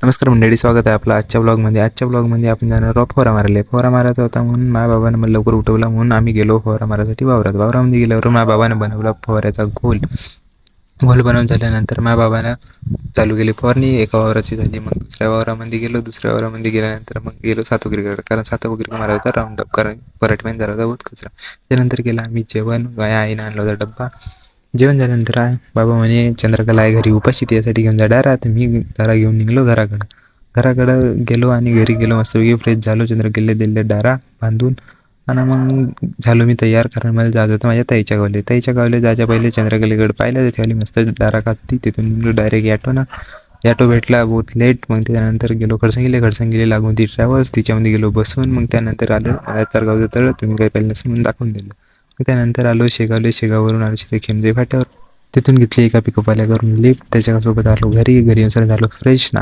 नमस्कार मंडळी, स्वागत आहे आपलं आजच्या ब्लॉगमध्ये. आजच्या ब्लॉगमध्ये आपण जाणार आहोत फोरा मारायला. फोरा मारायचा होता म्हणून माझ्या बाबानं मला लवकर उठवला, म्हणून आम्ही गेलो फोरा मारायसाठी वावरामध्ये गेल्यावर माझ्या बाबानं बनवला फोऱ्याचा घोल बनवून झाल्यानंतर माझ्या बाबानं चालू केली फवारणी. एका वावराची झाली, मग दुसऱ्या वावरामध्ये गेलो. दुसऱ्या वावरामध्ये गेल्यानंतर मग गेलो सातवगिरीकडे, कारण सातवगिरी मारायचा होता राऊंड अप, कारण पराठीमध्ये झाला होता बहुत कचरा. त्यानंतर गेला आम्ही जेवण. आईनं आणला होता डब्बा. जेवण झाल्यानंतर बाबा म्हणे चंद्रकला आहे घरी उपाशी, त्यासाठी घेऊन जा डारा. तर मी डारा घेऊन निघलो घराकडं गेलो आणि घरी गेलो. मस्तपैकी फ्रेश झालो, चंद्रकले दिले डारा बांधून. आणि मग झालो मी तयार, कारण मला जायचं होतं माझ्या ताईच्या गावले जायच्या पहिले चंद्रकलेकडे पाहिलं, तिथे मस्त डारा काढती. तिथून निघलो डायरेक्ट ॲटो भेटला बहुत लेट. मग त्यानंतर गेलो खडसंगीला लागून ती ट्रॅव्हल्स, तिच्यामध्ये गेलो बसून. मग त्यानंतर आलं तरगावचं तळ, तुम्ही काही पहिलं नसेल म्हणून दाखवून दिलं. मग त्यानंतर आलो शेगाववरून आलो तिथे खेमजे फाट्यावर. तिथून घेतली एका पिकअपवाल्याकडून लिफ्ट, त्याच्यासोबत आलो घरी येऊन झालो फ्रेश.